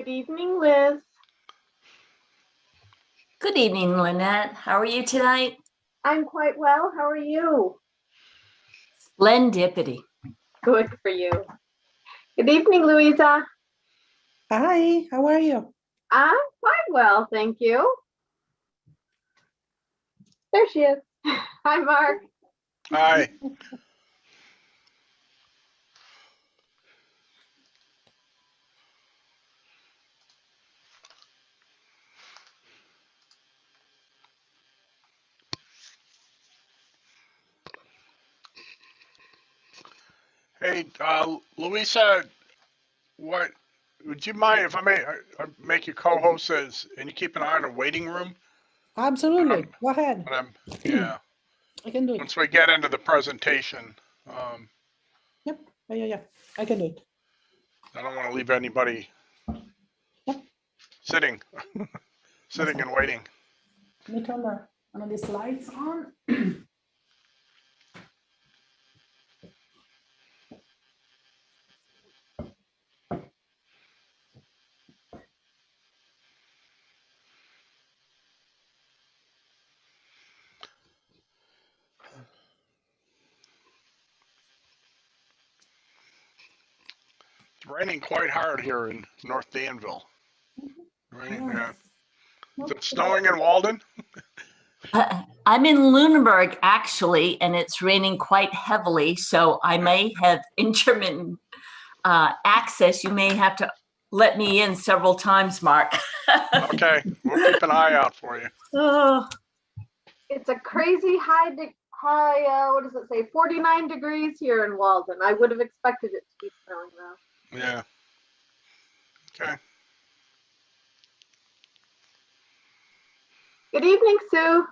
Good evening, Liz. Good evening, Lynette. How are you tonight? I'm quite well. How are you? Splendidity. Good for you. Good evening, Louisa. Hi, how are you? I'm quite well, thank you. There she is. Hi, Mark. Hi. Hey, Louisa, what would you mind if I make you co-host and you keep an eye on the waiting room? Absolutely. Go ahead. Yeah. I can do it. Once we get into the presentation, Yep. Yeah. I can do it. I don't want to leave anybody Yep. sitting and waiting. Let me turn one of these lights on. It's raining quite hard here in North Danville. Raining, yeah. Is it snowing in Walden? I'm in Lunenburg, actually, and it's raining quite heavily, so I may have intermittent access. You may have to let me in several times, Mark. Okay, we'll keep an eye out for you. Oh, It's a crazy high, what does it say? 49 degrees here in Walden. I would have expected it to be snowing though. Yeah. Okay. Good evening, Sue.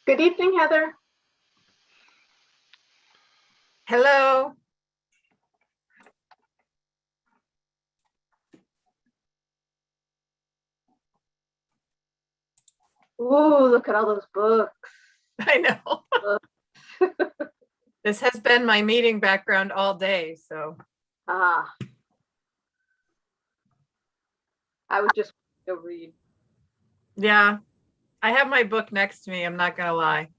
Good evening, Heather. Hello. Ooh, look at all those books. I know. This has been my meeting background all day, so. I would just go read. Yeah, I have my book next to me. I'm not gonna lie.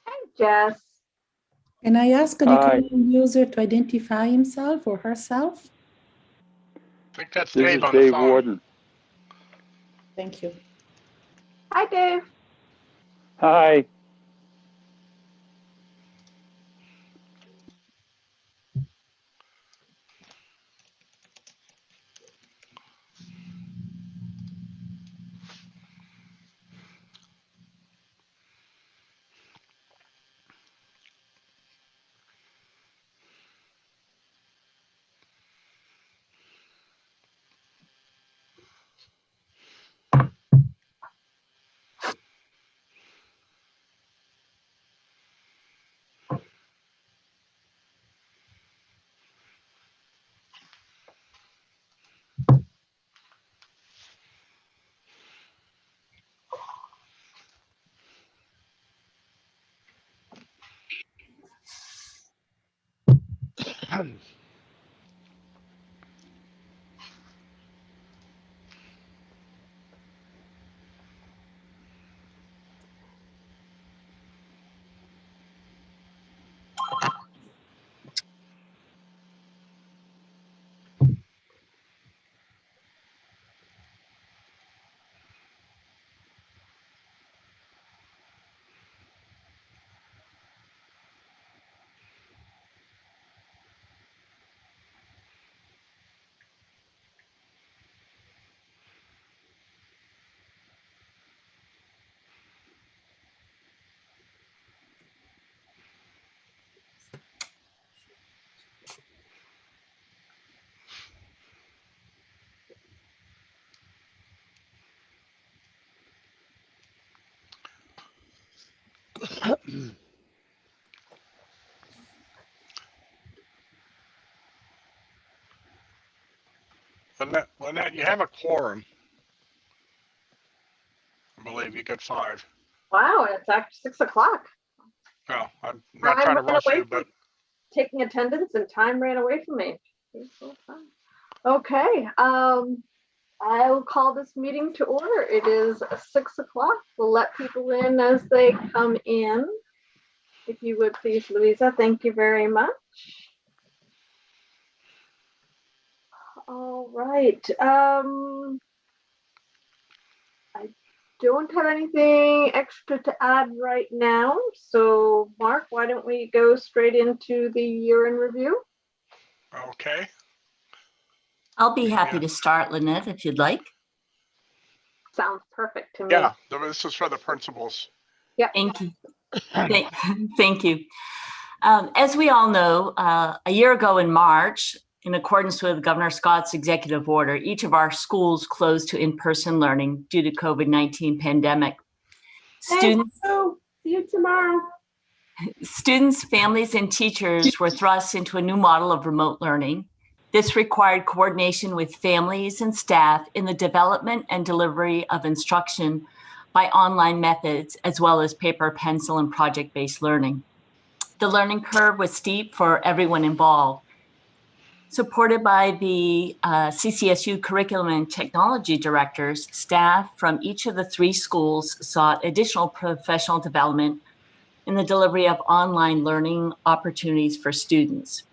Hi, Jess. Can I ask a Hi. recurring user to identify himself or herself? I think that's This Dave is on the Dave phone. Warden. Thank you. Hi, Dave. Hi. Lynette, you have a quorum. I believe you got 5. Wow, it's after 6 o'clock. No, I'm not Time trying to ran rush away you, from but taking attendance and time ran away from me. Okay, I'll call this meeting to order. It is 6 o'clock. We'll let people in as they come in. If you would please, Louisa, thank you very much. All right. I don't have anything extra to add right now. So Mark, why don't we go straight into the year in review? okay. I'll be happy Yeah. to start, Lynette, if you'd like. Sounds perfect to me. Yeah, this is for the principals. Thank you. Thank you. As we all know, a year ago in March, in accordance with Governor Scott's executive order, each of our schools closed to in-person learning due to COVID-19 pandemic. Students, See you tomorrow. Students, families, and teachers were thrust into a new model of remote learning. This required coordination with families and staff in the development and delivery of instruction by online methods, as well as paper, pencil, and project-based learning. The learning curve was steep for everyone involved. Supported by the CCSU curriculum and technology directors, staff from each of the 3 schools sought additional professional development in the delivery of online learning opportunities for students.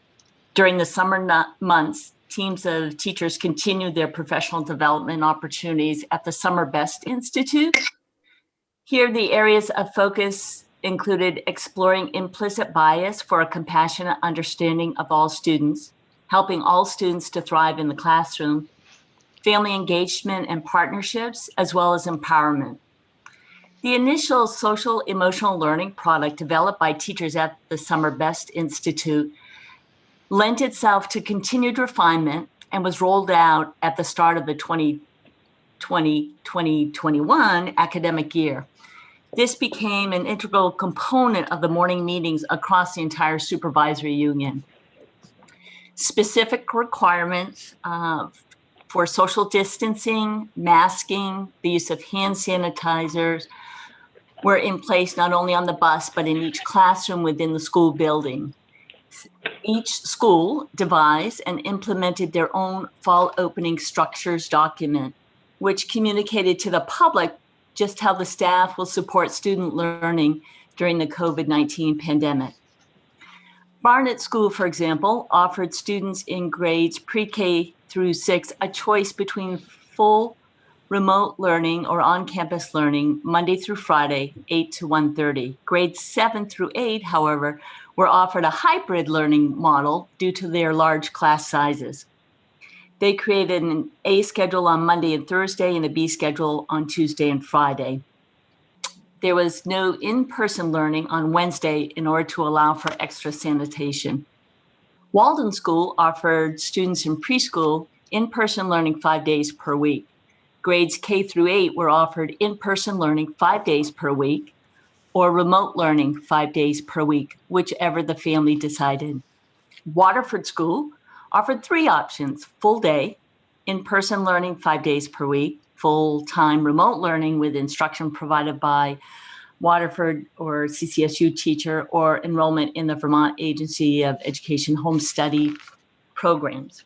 During the summer months, teams of teachers continued their professional development opportunities at the Summer Best Institute. Here, the areas of focus included exploring implicit bias for a compassionate understanding of all students, helping all students to thrive in the classroom, family engagement and partnerships, as well as empowerment. The initial social emotional learning product developed by teachers at the Summer Best Institute lent itself to continued refinement and was rolled out at the start of the 2020-2021 academic year. This became an integral component of the morning meetings across the entire supervisory union. Specific requirements for social distancing, masking, the use of hand sanitizers were in place not only on the bus, but in each classroom within the school building. Each school devised and implemented their own fall opening structures document, which communicated to the public just how the staff will support student learning during the COVID-19 pandemic. Barnett School, for example, offered students in grades pre-K through 6 a choice between full remote learning or on-campus learning Monday through Friday, 8 to 1:30. Grades 7 through 8, however, were offered a hybrid learning model due to their large class sizes. They created an A schedule on Monday and Thursday and a B schedule on Tuesday and Friday. There was no in-person learning on Wednesday in order to allow for extra sanitation. Walden School offered students in preschool in-person learning 5 days per week. Grades K through 8 were offered in-person learning 5 days per week or remote learning 5 days per week, whichever the family decided. Waterford School offered 3 options: full day, in-person learning 5 days per week, full-time remote learning with instruction provided by Waterford or CCSU teacher, or enrollment in the Vermont Agency of Education home study programs.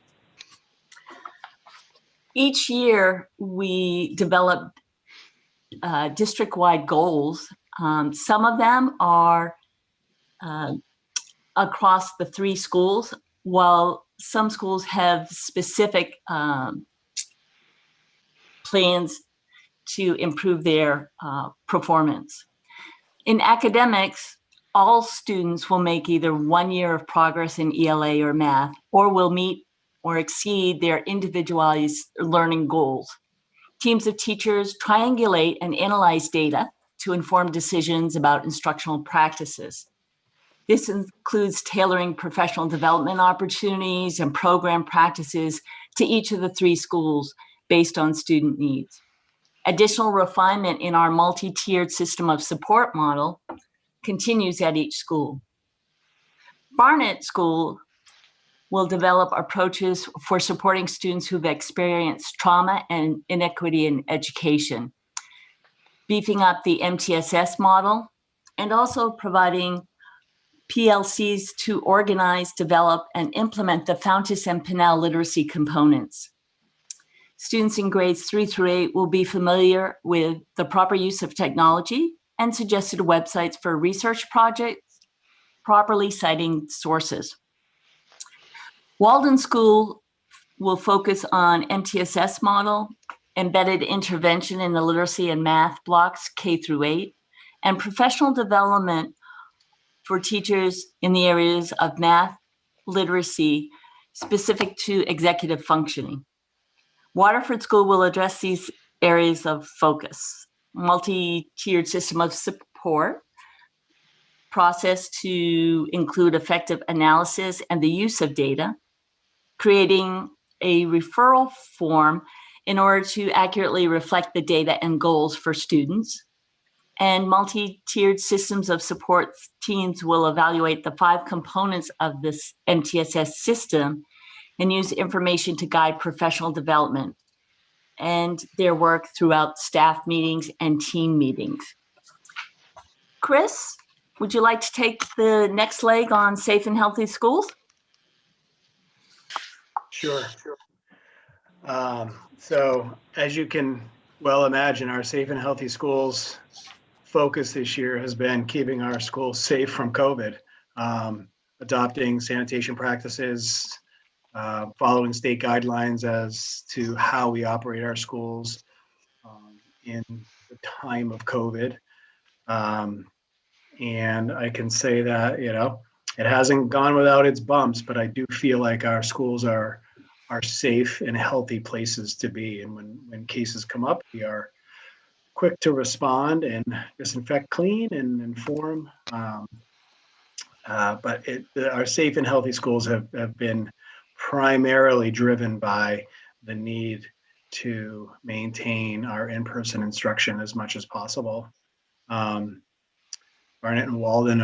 Each year, we develop district-wide goals. Some of them are across the 3 schools, while some schools have specific plans to improve their performance. In academics, all students will make either 1 year of progress in ELA or math, or will meet or exceed their individualized learning goals. Teams of teachers triangulate and analyze data to inform decisions about instructional practices. This includes tailoring professional development opportunities and program practices to each of the 3 schools based on student needs. Additional refinement in our multi-tiered system of support model continues at each school. Barnett School will develop approaches for supporting students who've experienced trauma and inequity in education, beefing up the MTSS model, and also providing PLCs to organize, develop, and implement the Fountas and Pinnell literacy components. Students in grades 3 through 8 will be familiar with the proper use of technology and suggested websites for research projects, properly citing sources. Walden School will focus on MTSS model, embedded intervention in the literacy and math blocks K through 8, and professional development for teachers in the areas of math, literacy, specific to executive functioning. Waterford School will address these areas of focus: multi-tiered system of support, process to include effective analysis and the use of data, creating a referral form in order to accurately reflect the data and goals for students, and multi-tiered systems of support teams will evaluate the 5 components of this MTSS system and use information to guide professional development and their work throughout staff meetings and team meetings. Chris, would you like to take the next leg on safe and healthy schools? Sure. So as you can well imagine, our safe and healthy schools focus this year has been keeping our schools safe from COVID, adopting sanitation practices, following state guidelines as to how we operate our schools in the time of COVID. And I can say that, it hasn't gone without its bumps, but I do feel like our schools are safe and healthy places to be. And when cases come up, we are quick to respond and disinfect, clean, and inform. But our safe and healthy schools have been primarily driven by the need to maintain our in-person instruction as much as possible. Barnett and Walden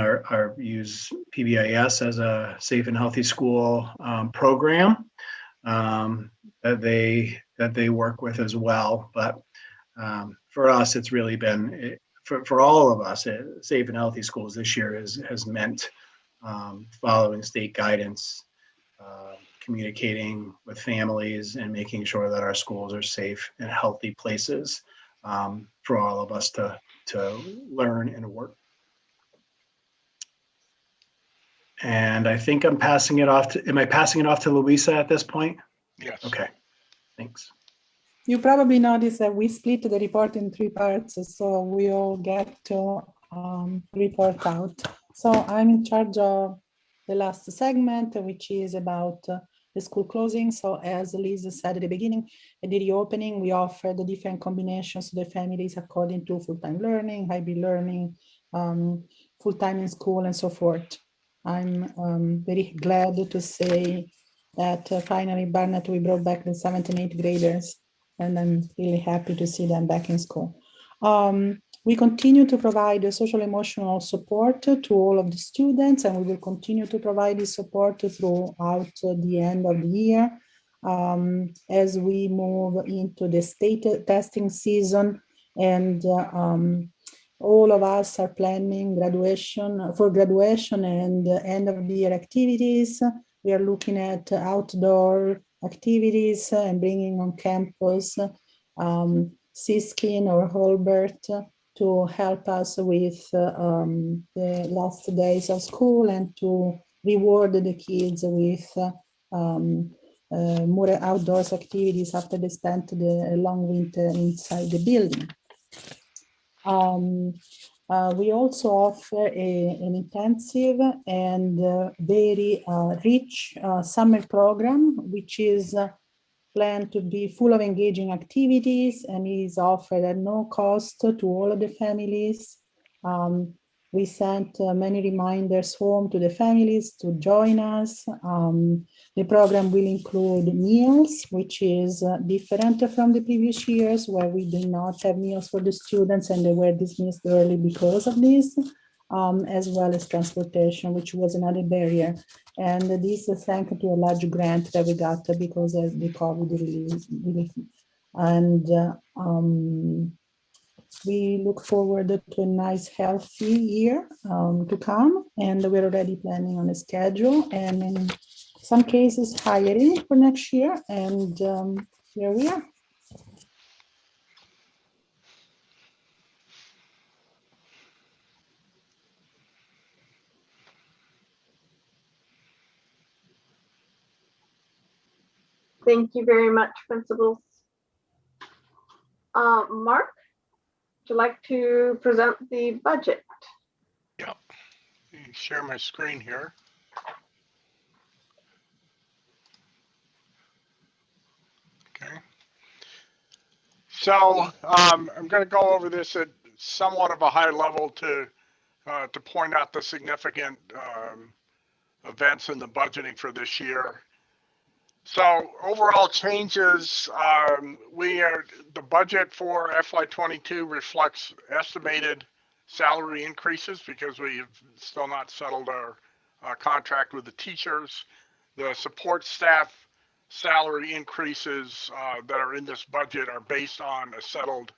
use PBIS as a safe and healthy school program that they work with as well. But for us, it's really been, for all of us, safe and healthy schools this year has meant following state guidance, communicating with families, and making sure that our schools are safe and healthy places for all of us to learn and work. And I think I'm passing it off to, am I passing it off to Louisa at this point? Yes. Okay, thanks. You probably noticed that we split the report in 3 parts, so we all get to report out. So I'm in charge of the last segment, which is about the school closing. So as Lisa said at the beginning, at the reopening, we offer the different combinations to the families according to full-time learning, hybrid learning, full-time in school, and so forth. I'm very glad to say that finally Barnett, we brought back the 7th and 8th graders, and I'm really happy to see them back in school. We continue to provide social emotional support to all of the students, and we will continue to provide this support throughout the end of the year. As we move into the state testing season, and all of us are planning graduation and end of the year activities. We are looking at outdoor activities and bringing on campus Siskin or Holbert to help us with the last days of school and to reward the kids with more outdoors activities after they spent the long winter inside the building. We also offer an intensive and very rich summer program, which is planned to be full of engaging activities and is offered at no cost to all of the families. We sent many reminders home to the families to join us. The program will include meals, which is different from the previous years where we did not have meals for the students and they were dismissed early because of this, as well as transportation, which was another barrier. And this is thanks to a large grant that we got because of the COVID relief. And we look forward to a nice, healthy year to come. And we're already planning on a schedule and in some cases hiring for next year. And here we are. Thank you very much, principals. Mark, would you like to present the budget? Yep. Share my screen here. Okay. So I'm going to go over this at somewhat of a high level to point out the significant events in the budgeting for this year. So overall changes, the budget for FY22 reflects estimated salary increases because we've still not settled our contract with the teachers. The support staff salary increases that are in this budget are based on a settled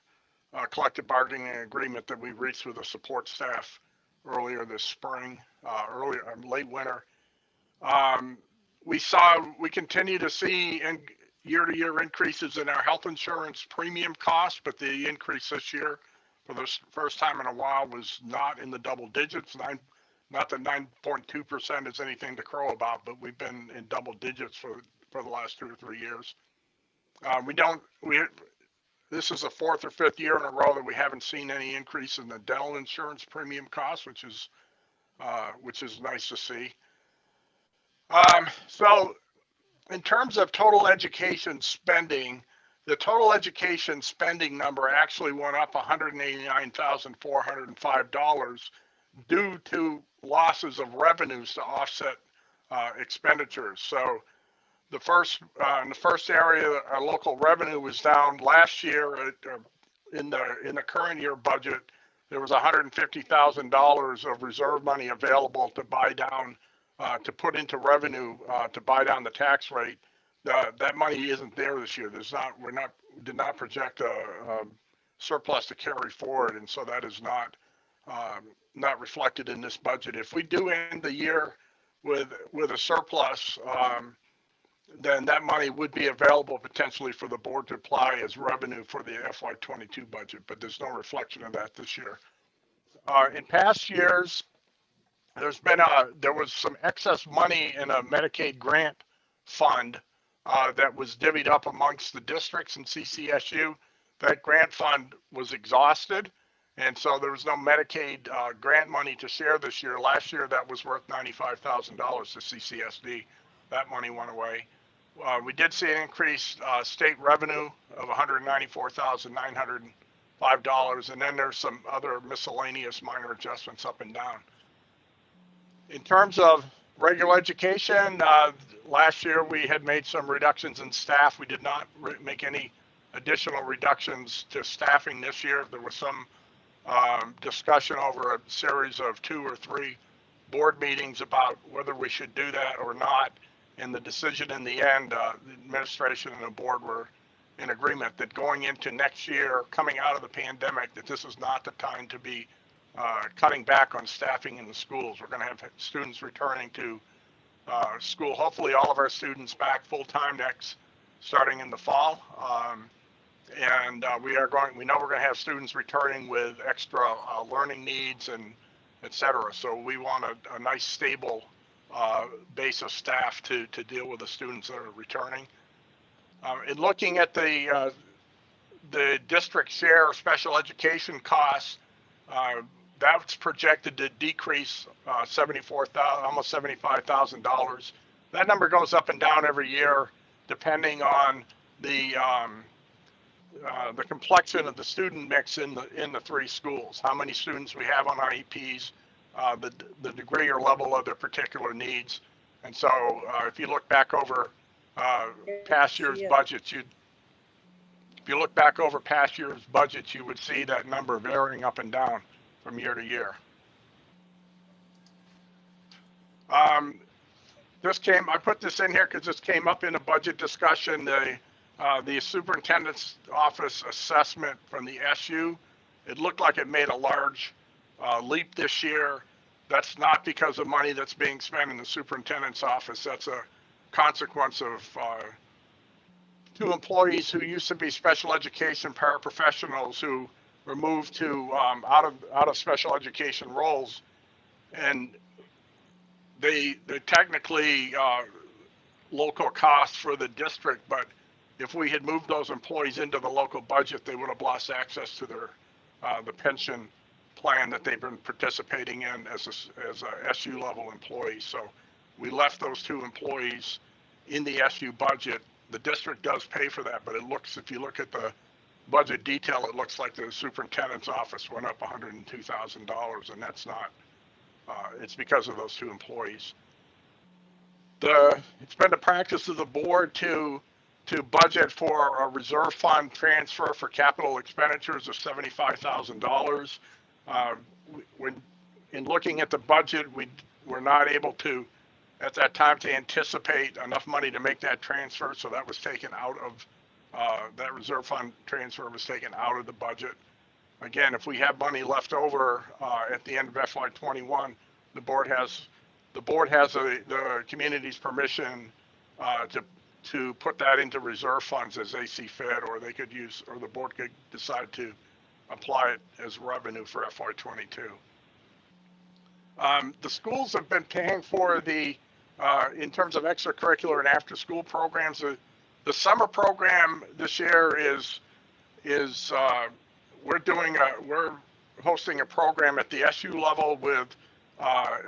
collective bargaining agreement that we reached with the support staff earlier this spring, late winter. We continue to see year-to-year increases in our health insurance premium costs, but the increase this year for the first time in a while was not in the double digits. Not that 9.2% is anything to crow about, but we've been in double digits for the last 2 or 3 years. This is the 4th or 5th year in a row that we haven't seen any increase in the dental insurance premium costs, which is nice to see. So in terms of total education spending, the total education spending number actually went up $189,405 due to losses of revenues to offset expenditures. So in the first area, our local revenue was down last year. In the current year budget, there was $150,000 of reserve money available to buy down, to put into revenue to buy down the tax rate. That money isn't there this year. We did not project a surplus to carry forward, and so that is not reflected in this budget. If we do end the year with a surplus, then that money would be available potentially for the board to apply as revenue for the FY22 budget, but there's no reflection of that this year. In past years, there was some excess money in a Medicaid grant fund that was divvied up amongst the districts in CCSU. That grant fund was exhausted, and so there was no Medicaid grant money to share this year. Last year, that was worth $95,000 to CCSD. That money went away. We did see an increased state revenue of $194,905, and then there's some other miscellaneous minor adjustments up and down. In terms of regular education, last year we had made some reductions in staff. We did not make any additional reductions to staffing this year. There was some discussion over a series of 2 or 3 board meetings about whether we should do that or not. And the decision in the end, the administration and the board were in agreement that going into next year, coming out of the pandemic, that this is not the time to be cutting back on staffing in the schools. We're going to have students returning to school. Hopefully, all of our students back full time starting in the fall. And we know we're going to have students returning with extra learning needs and et cetera. So we want a nice stable base of staff to deal with the students that are returning. In looking at the district share of special education costs, that's projected to decrease almost $75,000. That number goes up and down every year depending on the complexion of the student mix in the three schools, how many students we have on IEPs, the degree or level of their particular needs. And so if you look back over past year's budgets, you would see that number varying up and down from year to year. I put this in here because this came up in a budget discussion. The superintendent's office assessment from the SU, it looked like it made a large leap this year. That's not because of money that's being spent in the superintendent's office. That's a consequence of 2 employees who used to be special education paraprofessionals who were moved to out of special education roles, and they technically local costs for the district, but if we had moved those employees into the local budget, they would have lost access to their the pension plan that they've been participating in as a SU level employee. So we left those 2 employees in the SU budget. The district does pay for that, but if you look at the budget detail, it looks like the superintendent's office went up $102,000, and that's not. It's because of those 2 employees. It's been the practice of the board to budget for a reserve fund transfer for capital expenditures of $75,000. When in looking at the budget, we were not able to, at that time, to anticipate enough money to make that transfer, so that was taken out of, that reserve fund transfer was taken out of the budget. Again, if we have money left over at the end of FY21, the board has the community's permission to put that into reserve funds as they see fit, or they could use, or the board could decide to apply it as revenue for FY22. The schools have been paying for the, in terms of extracurricular and after-school programs. The summer program this year is we're hosting a program at the SU level with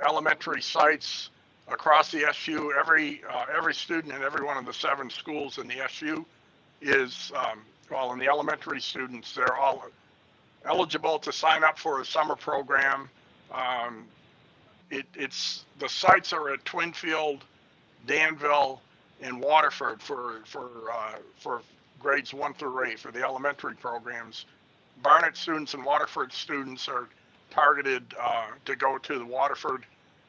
elementary sites across the SU. Every student in every one of the 7 schools in the SU is, in the elementary students, they're all eligible to sign up for a summer program. The sites are at Twinfield, Danville, and Waterford for grades 1 through 8 for the elementary programs. Barnett students and Waterford students are targeted to go to the Waterford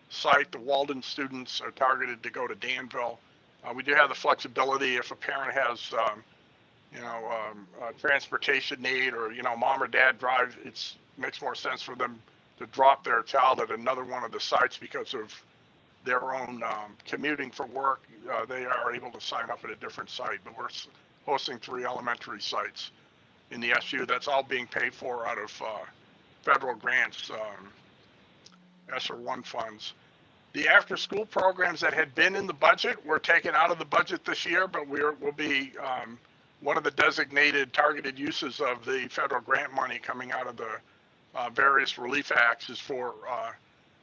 site. The Walden students are targeted to go to Danville. We do have the flexibility if a parent has, a transportation need, or mom or dad drive. It makes more sense for them to drop their child at another one of the sites because of their own commuting for work. They are able to sign up at a different site, but we're hosting 3 elementary sites in the SU. That's all being paid for out of federal grants, ESSER 1 funds. The after-school programs that had been in the budget were taken out of the budget this year, but will be one of the designated targeted uses of the federal grant money coming out of the various relief acts is for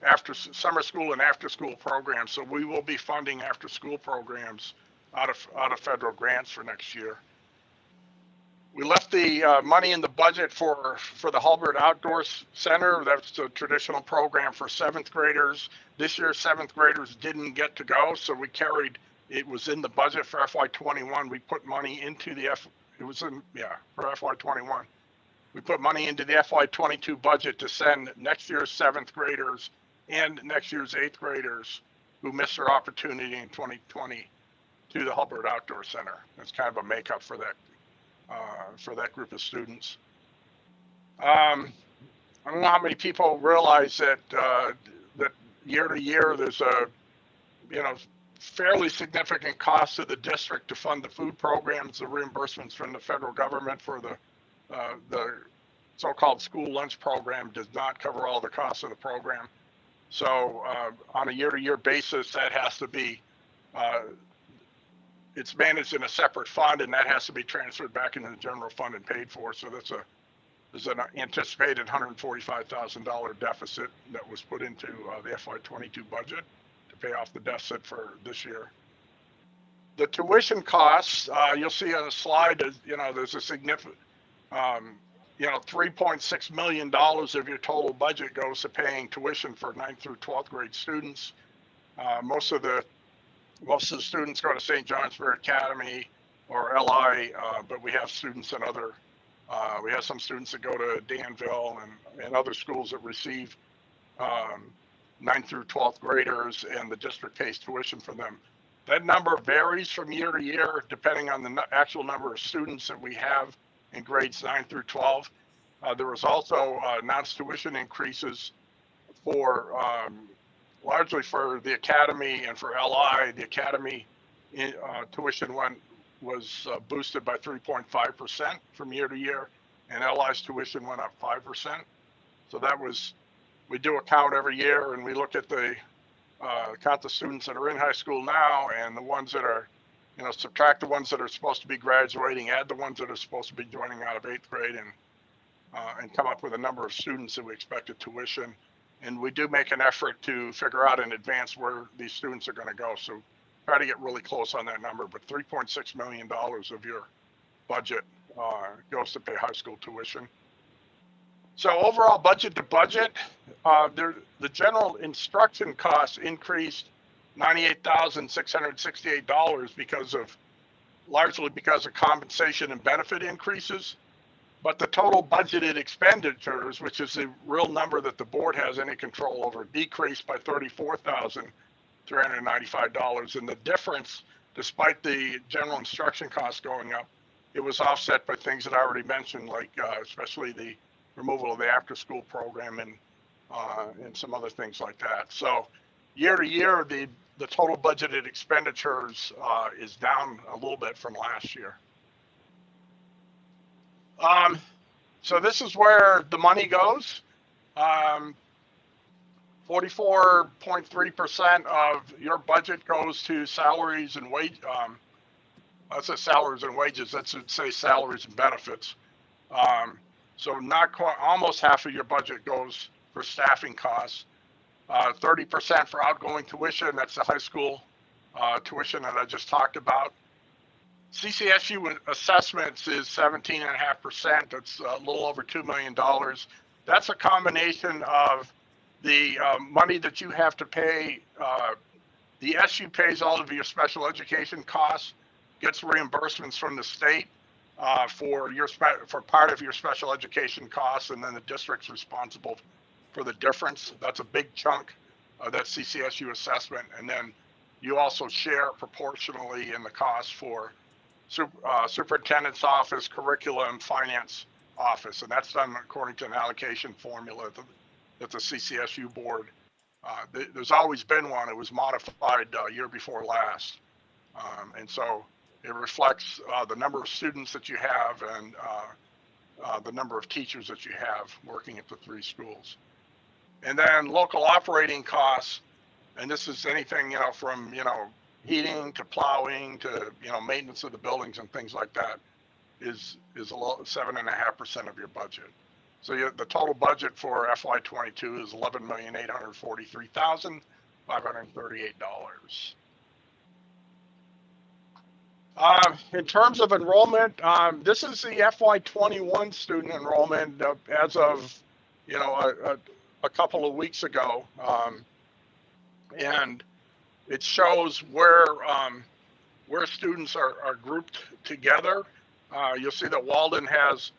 after summer school and after-school programs. So we will be funding after-school programs out of federal grants for next year. We left the money in the budget for the Hulbert Outdoor Center. That's a traditional program for 7th graders. This year, 7th graders didn't get to go, so we carried, it was in the budget for FY21. We put money into the for FY21. We put money into the FY22 budget to send next year's 7th graders and next year's 8th graders who missed their opportunity in 2020 to the Hulbert Outdoor Center. That's kind of a makeup for that for that group of students. I don't know how many people realize that that year to year there's a fairly significant cost to the district to fund the food programs, the reimbursements from the federal government for the so-called school lunch program does not cover all the costs of the program. So on a year-to-year basis, that has to be it's managed in a separate fund, and that has to be transferred back into the general fund and paid for. So there's an anticipated $145,000 deficit that was put into the FY22 budget to pay off the deficit for this year. The tuition costs, you'll see on the slide, there's a significant, $3.6 million of your total budget goes to paying tuition for 9th through 12th grade students. Most of the students go to St. Johnsbury Academy or LI, but we have students in other, we have some students that go to Danville and other schools that receive 9th through 12th graders, and the district pays tuition for them. That number varies from year to year depending on the actual number of students that we have in grades 9 through 12. There was also announced tuition increases for largely for the academy and for LI. The academy tuition was boosted by 3.5% from year to year, and LI's tuition went up 5%. So that was, we do a count every year, and we look at the count the students that are in high school now, and the ones that are, subtract the ones that are supposed to be graduating, add the ones that are supposed to be joining out of 8th grade, and come up with a number of students that we expect to tuition. And we do make an effort to figure out in advance where these students are going to go. So try to get really close on that number, but $3.6 million of your budget goes to pay high school tuition. So overall budget to budget, the general instruction costs increased $98,668 largely because of compensation and benefit increases. But the total budgeted expenditures, which is the real number that the board has any control over, decreased by $34,395. And the difference, despite the general instruction costs going up, it was offset by things that I already mentioned, like especially the removal of the after-school program and some other things like that. So year to year, the total budgeted expenditures is down a little bit from last year. So this is where the money goes. 44.3% of your budget goes to salaries and wage. That's salaries and wages. That should say salaries and benefits. So not quite, almost half of your budget goes for staffing costs. 30% for outgoing tuition. That's the high school tuition that I just talked about. CCSU assessments is 17.5%. That's a little over $2 million. That's a combination of the money that you have to pay. The SU pays all of your special education costs, gets reimbursements from the state for part of your special education costs, and then the district's responsible for the difference. That's a big chunk of that CCSU assessment, and then you also share proportionally in the cost for superintendent's office, curriculum, finance office, and that's done according to an allocation formula that the CCSU board. There's always been one. It was modified year before last, and so it reflects the number of students that you have and the number of teachers that you have working at the 3 schools. And then local operating costs, and this is anything from heating to plowing to maintenance of the buildings and things like that, is a 7.5% of your budget. So the total budget for FY22 is $11,843,538. In terms of enrollment, this is the FY21 student enrollment as of a couple of weeks ago, and it shows where students are grouped together. You'll see that Walden has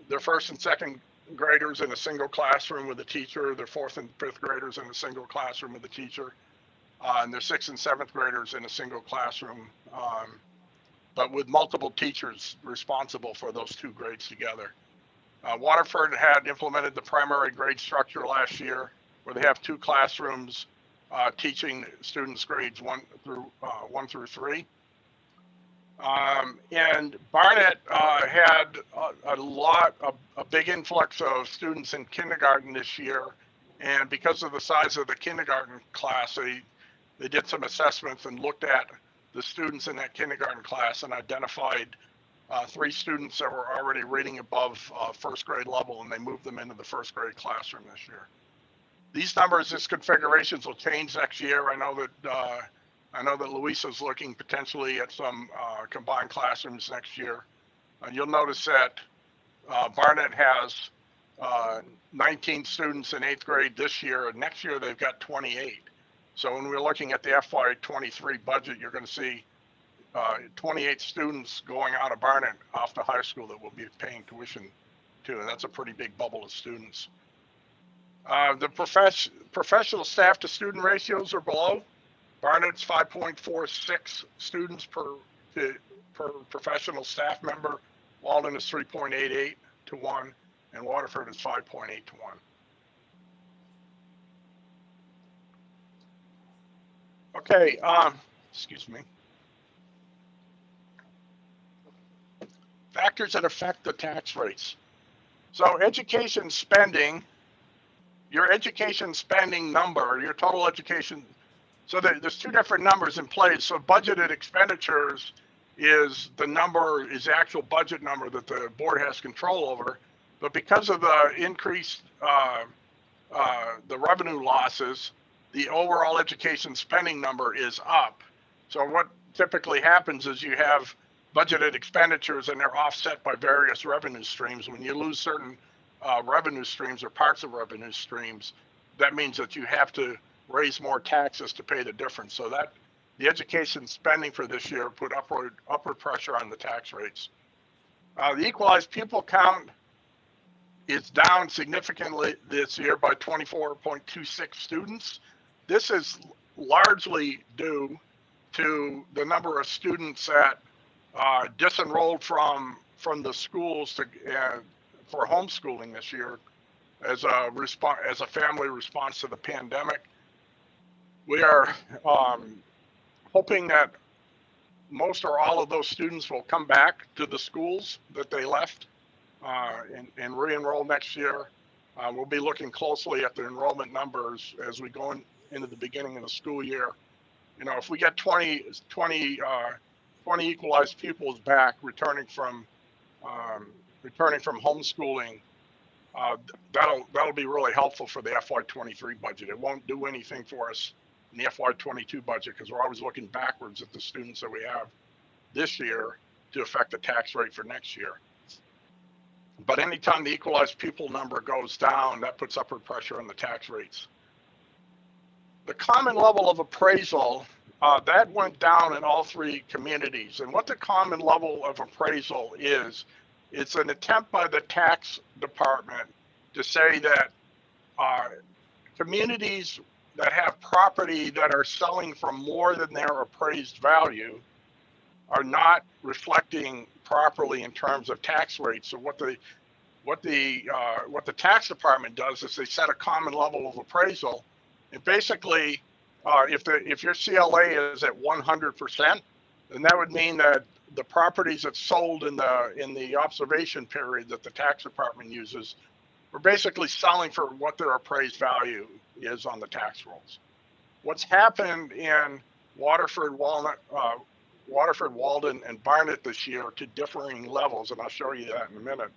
their 1st and 2nd graders in a single classroom with a teacher, their 4th and 5th graders in a single classroom with a teacher, and their 6th and 7th graders in a single classroom but with multiple teachers responsible for those two grades together. Waterford had implemented the primary grade structure last year, where they have two classrooms teaching students grades 1 through 3. And Barnet had a big influx of students in kindergarten this year. And because of the size of the kindergarten class, they did some assessments and looked at the students in that kindergarten class and identified 3 students that were already reading above first grade level, and they moved them into the first grade classroom this year. These numbers, these configurations will change next year. I know that Louisa's looking potentially at some combined classrooms next year. You'll notice that Barnet has 19 students in 8th grade this year, and next year they've got 28. So when we're looking at the FY23 budget, you're going to see 28 students going out of Barnet off to high school that will be paying tuition to, and that's a pretty big bubble of students. The professional staff to student ratios are below. Barnet's 5.46 students per professional staff member. Walden is 3.88 to 1, and Waterford is 5.8 to 1. Okay, excuse me. Factors that affect the tax rates. So education spending, your education spending number, your total education, so there's 2 different numbers in place. So budgeted expenditures is the actual budget number that the board has control over. But because of the increased, the revenue losses, the overall education spending number is up. So what typically happens is you have budgeted expenditures and they're offset by various revenue streams. When you lose certain revenue streams or parts of revenue streams, that means that you have to raise more taxes to pay the difference. So that the education spending for this year put upward pressure on the tax rates. The equalized pupil count is down significantly this year by 24.26 students. This is largely due to the number of students that disenrolled from the schools to for homeschooling this year as a family response to the pandemic. We are hoping that most or all of those students will come back to the schools that they left and re-enroll next year. We'll be looking closely at the enrollment numbers as we go into the beginning of the school year. You know, if we get 20 equalized pupils back returning from homeschooling, that'll be really helpful for the FY23 budget. It won't do anything for us in the FY22 budget because we're always looking backwards at the students that we have this year to affect the tax rate for next year. But anytime the equalized pupil number goes down, that puts upward pressure on the tax rates. The common level of appraisal, that went down in all 3 communities. And what the common level of appraisal is, it's an attempt by the tax department to say that communities that have property that are selling for more than their appraised value are not reflecting properly in terms of tax rates. So what the tax department does is they set a common level of appraisal, and basically, if your CLA is at 100%, then that would mean that the properties that sold in the observation period that the tax department uses are basically selling for what their appraised value is on the tax rolls. What's happened in Waterford, Walden, and Barnet this year to differing levels, and I'll show you that in a minute,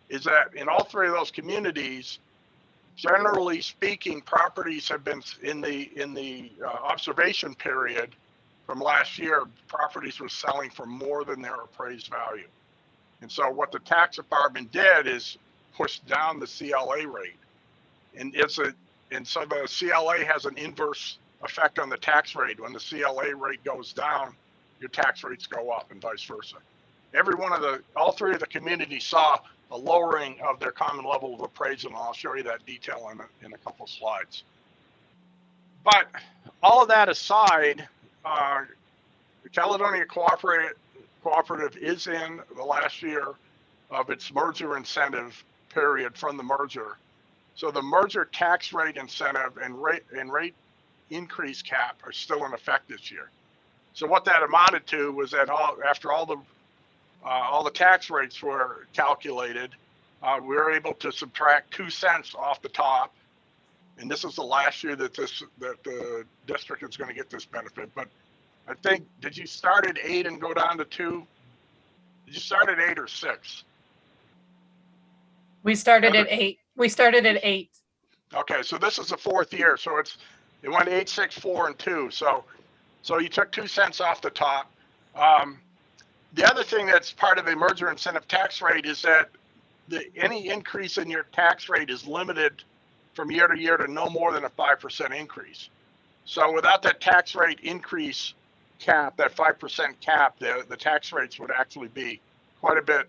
is that in all 3 of those communities, generally speaking, properties have been in the observation period from last year, properties were selling for more than their appraised value. And so what the tax department did is push down the CLA rate. And so the CLA has an inverse effect on the tax rate. When the CLA rate goes down, your tax rates go up and vice versa. All 3 of the communities saw a lowering of their common level of appraisal, and I'll show you that detail in a couple of slides. But all of that aside, the Caledonia Cooperative cooperative is in the last year of its merger incentive period from the merger. So the merger tax rate incentive and rate increase cap are still in effect this year. So what that amounted to was that after all the tax rates were calculated, we were able to subtract 2 cents off the top. And this is the last year that the district is going to get this benefit. But I think, did you start at 8 and go down to 2? Did you start at 8 or 6? We started at 8. We started at 8. Okay, so this is the 4th year. So it went 8, 6, 4, and 2. So you took 2 cents off the top. The other thing that's part of the merger incentive tax rate is that any increase in your tax rate is limited from year to year to no more than a 5% increase. So without that tax rate increase cap, that 5% cap, the tax rates would actually be quite a bit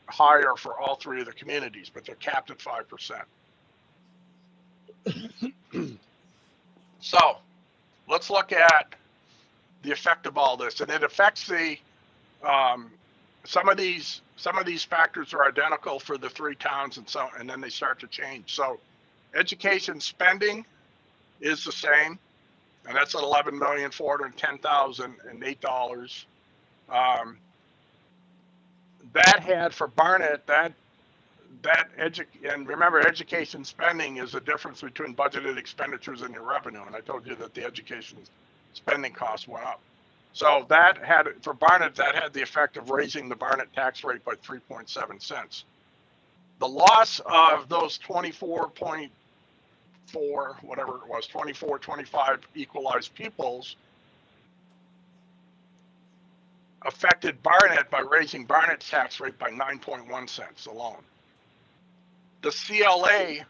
higher for all 3 of the communities, but they're capped at 5%. So let's look at the effect of all this, and it affects some of these factors are identical for the 3 towns, and then they start to change. So education spending is the same, and that's at $11,410,008. That had for Barnet and remember, education spending is the difference between budgeted expenditures and your revenue. And I told you that the education spending costs went up. So for Barnet, that had the effect of raising the Barnet tax rate by 3.7 cents. The loss of those 24.4, whatever it was, 24, 25 equalized pupils affected Barnet by raising Barnet's tax rate by 9.1 cents alone. The CLA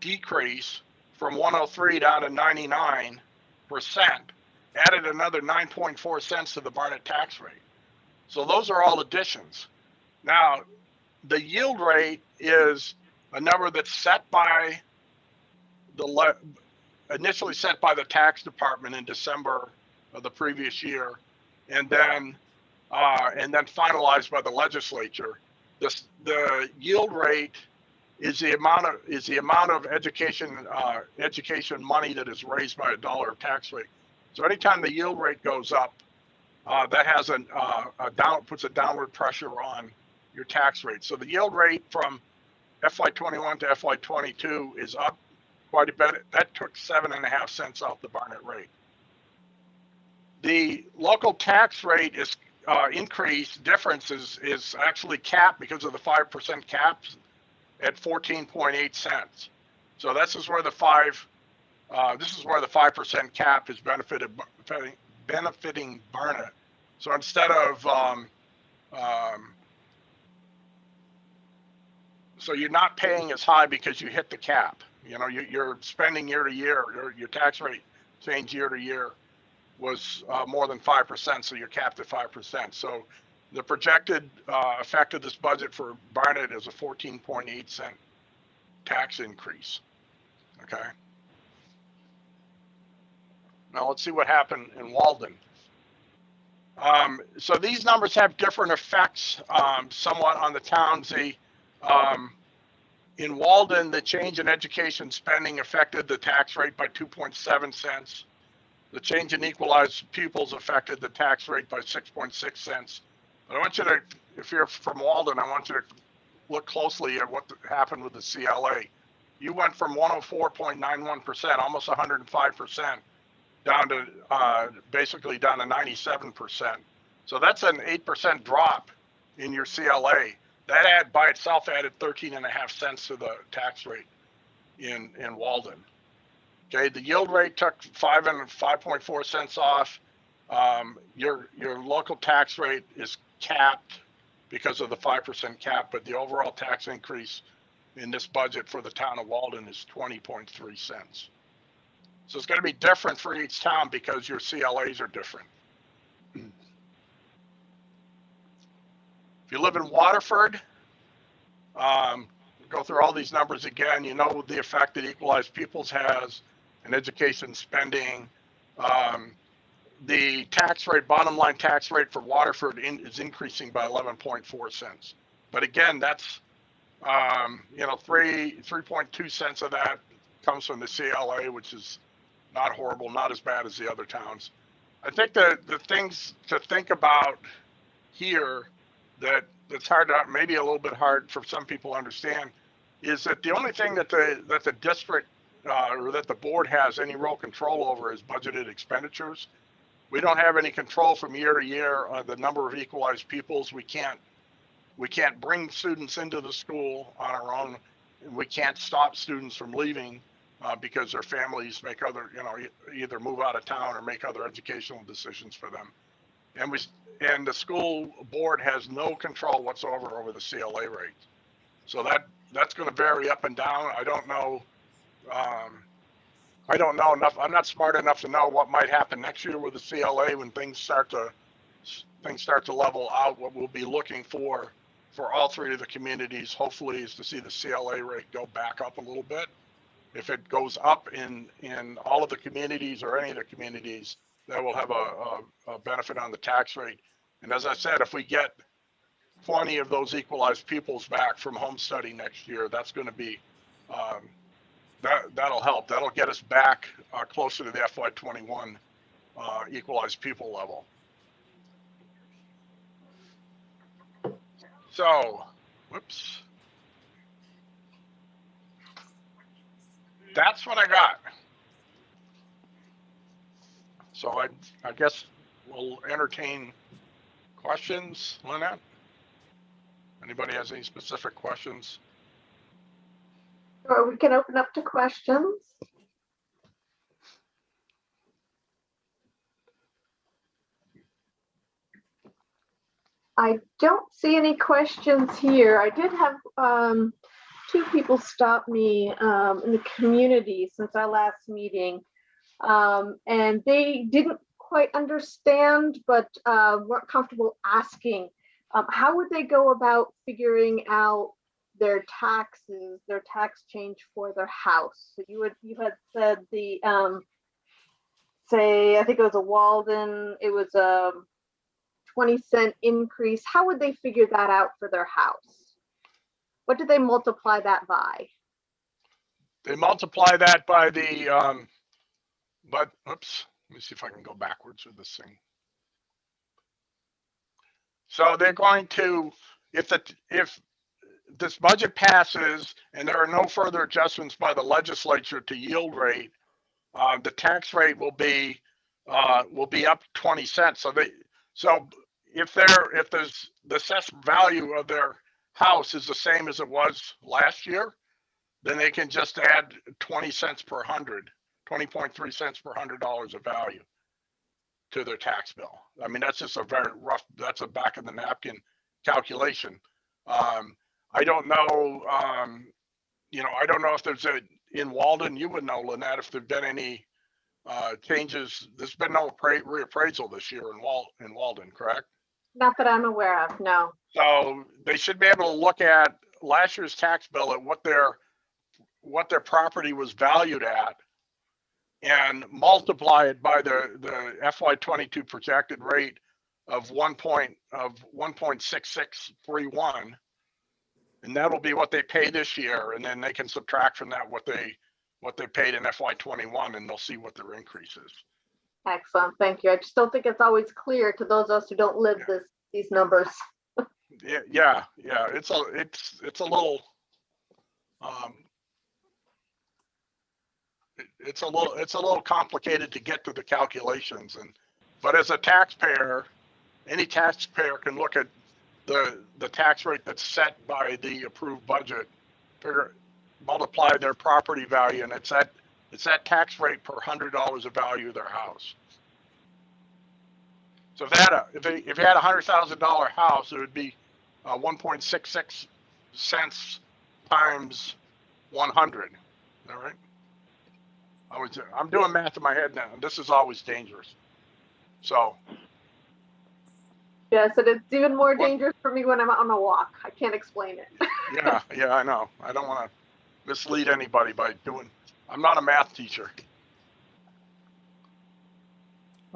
decrease from 103 down to 99% added another 9.4 cents to the Barnet tax rate. So those are all additions. Now, the yield rate is a number that's set by initially set by the tax department in December of the previous year, and then finalized by the legislature. The yield rate is the amount of education money that is raised by $1 of tax rate. So anytime the yield rate goes up, that has puts a downward pressure on your tax rate. So the yield rate from FY21 to FY22 is up quite a bit. That took 7.5 cents off the Barnet rate. The local tax rate is increase difference is actually capped because of the 5% caps at 14.8 cents. So this is where the 5% cap is benefiting Barnet. So instead of so you're not paying as high because you hit the cap. You know, you're spending year to year. Your tax rate change year to year was more than 5%, so you're capped at 5%. So the projected effect of this budget for Barnet is a 14.8 cent tax increase. Okay. Now let's see what happened in Walden. So these numbers have different effects somewhat on the towns. In Walden, the change in education spending affected the tax rate by 2.7 cents. The change in equalized pupils affected the tax rate by 6.6 cents. But I want you to, if you're from Walden, I want you to look closely at what happened with the CLA. You went from 104.91%, almost 105%, down to basically down to 97%. So that's an 8% drop in your CLA. That by itself added 13.5 cents to the tax rate in Walden. Okay, the yield rate took 5.4 cents off. Your local tax rate is capped because of the 5% cap, but the overall tax increase in this budget for the town of Walden is 20.3 cents. So it's going to be different for each town because your CLAs are different. If you live in Waterford, go through all these numbers again, you know the effect that equalized pupils has and education spending. the tax rate, bottom line tax rate for Waterford is increasing by 11.4 cents. But again, that's, 3.2 cents of that comes from the CLA, which is not horrible, not as bad as the other towns. I think the things to think about here that's hard to, maybe a little bit hard for some people to understand, is that the only thing that the district or that the board has any real control over is budgeted expenditures. We don't have any control from year to year on the number of equalized pupils. We can't bring students into the school on our own. We can't stop students from leaving because their families make other, either move out of town or make other educational decisions for them. And the school board has no control whatsoever over the CLA rate. So that's going to vary up and down. I don't know enough. I'm not smart enough to know what might happen next year with the CLA when things start to level out. What we'll be looking for all three of the communities, hopefully, is to see the CLA rate go back up a little bit. If it goes up in all of the communities or any of the communities, that will have a benefit on the tax rate. And as I said, if we get 20 of those equalized pupils back from home study next year, that's going to be that'll help. That'll get us back closer to the FY21 equalized pupil level. So, whoops. That's what I got. So I guess we'll entertain questions, Lynette. Anybody has any specific questions? Or we can open up to questions. I don't see any questions here. I did have two people stop me in the community since our last meeting, and they didn't quite understand, but weren't comfortable asking. How would they go about figuring out their taxes, their tax change for their house? So you had said the say, I think it was a Walden, it was a 20-cent increase. How would they figure that out for their house? What did they multiply that by? They multiply that by the but oops, let me see if I can go backwards with this thing. So they're going to, if this budget passes and there are no further adjustments by the legislature to yield rate, the tax rate will be up 20 cents. So if there's the assessed value of their house is the same as it was last year, then they can just add 20 cents per 100, 20.3 cents per $100 of value to their tax bill. I mean, that's just a very rough, that's a back of the napkin calculation. I don't know, I don't know if there's in Walden, you would know, Lynette, if there've been any changes. There's been no reappraisal this year in Walden, correct? Not that I'm aware of, no. So they should be able to look at last year's tax bill at what their property was valued at and multiply it by the FY22 projected rate of 1.6631, and that'll be what they pay this year, and then they can subtract from that what they paid in FY21, and they'll see what their increase is. Excellent, thank you. I just don't think it's always clear to those of us who don't live these numbers. Yeah. It's a little. It's a little complicated to get to the calculations, but as a taxpayer, any taxpayer can look at the tax rate that's set by the approved budget, multiply their property value, and it's that tax rate per $100 of value of their house. So if you had a $100,000 house, it would be 1.66 cents times 100. All right. I'm doing math in my head now. This is always dangerous. So. Yes, and it's even more dangerous for me when I'm on a walk. I can't explain it. Yeah, I know. I don't want to mislead anybody by I'm not a math teacher.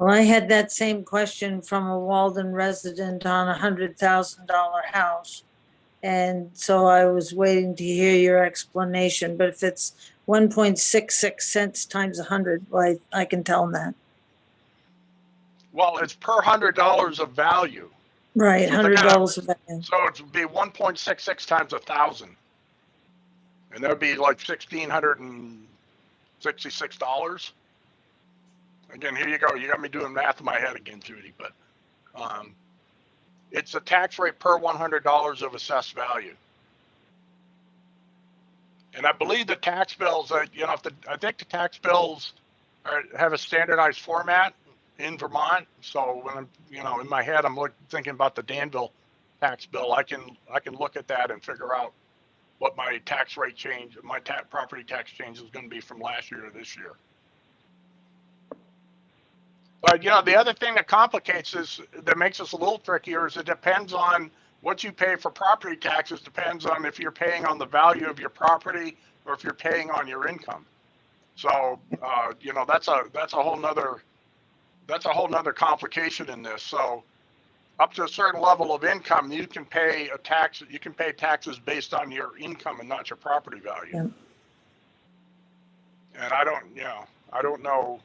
Well, I had that same question from a Walden resident on a $100,000 house. And so I was waiting to hear your explanation, but if it's 1.66 cents times 100, well, I can tell them that. Well, it's per $100 of value. Right, So they're $100 of value. So it would be 1.66 times 1,000. And that would be like $1,666. Again, here you go. You got me doing math in my head again, Judy, but it's a tax rate per $100 of assessed value. And I believe the tax bills, I think the tax bills have a standardized format in Vermont. So when I'm, in my head, I'm thinking about the Danville tax bill. I can look at that and figure out what my tax rate change, my property tax change is going to be from last year to this year. But the other thing that complicates this, that makes this a little trickier, is it depends on what you pay for property taxes. Depends on if you're paying on the value of your property or if you're paying on your income. So that's a whole nother complication in this. So up to a certain level of income, you can pay a tax. You can pay taxes based on your income and not your property value. Yeah. And I don't know.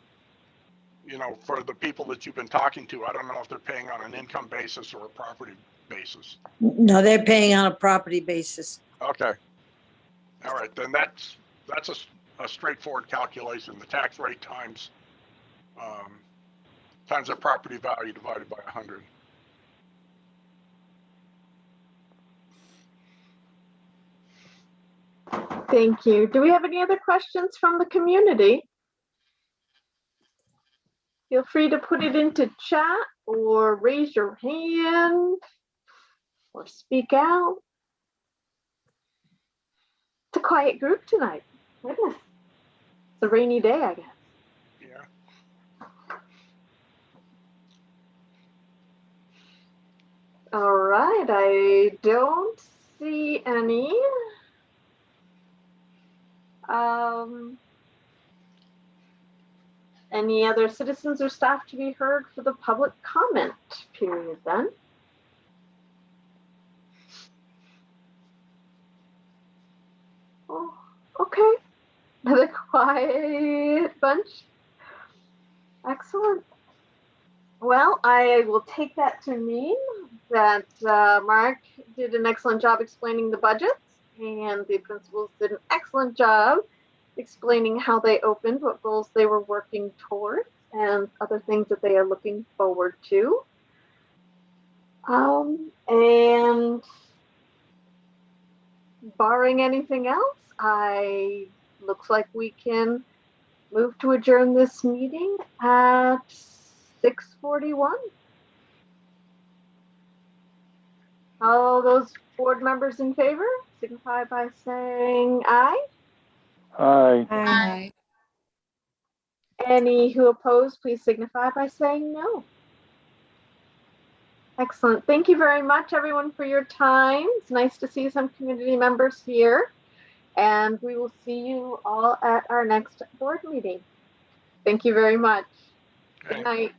For the people that you've been talking to, I don't know if they're paying on an income basis or a property basis. No, they're paying on a property basis. Okay. All right, then that's a straightforward calculation. The tax rate times the property value divided by 100. Thank you. Do we have any other questions from the community? Feel free to put it into chat or raise your hand or speak out. It's a quiet group tonight. Goodness. It's a rainy day, I guess. Yeah. All right, I don't see any. Any other citizens or staff to be heard for the public comment period then? Oh, okay. Another quiet bunch. Excellent. Well, I will take that to mean that Mark did an excellent job explaining the budgets, and the principals did an excellent job explaining how they opened, what goals they were working towards, and other things that they are looking forward to. And barring anything else, looks like we can move to adjourn this meeting at 6:41. All those board members in favor signify by saying aye. Aye. Aye. Any who oppose, please signify by saying no. Excellent. Thank you very much, everyone, for your time. It's nice to see some community members here. And we will see you all at our next board meeting. Thank you very much. Okay. Good night.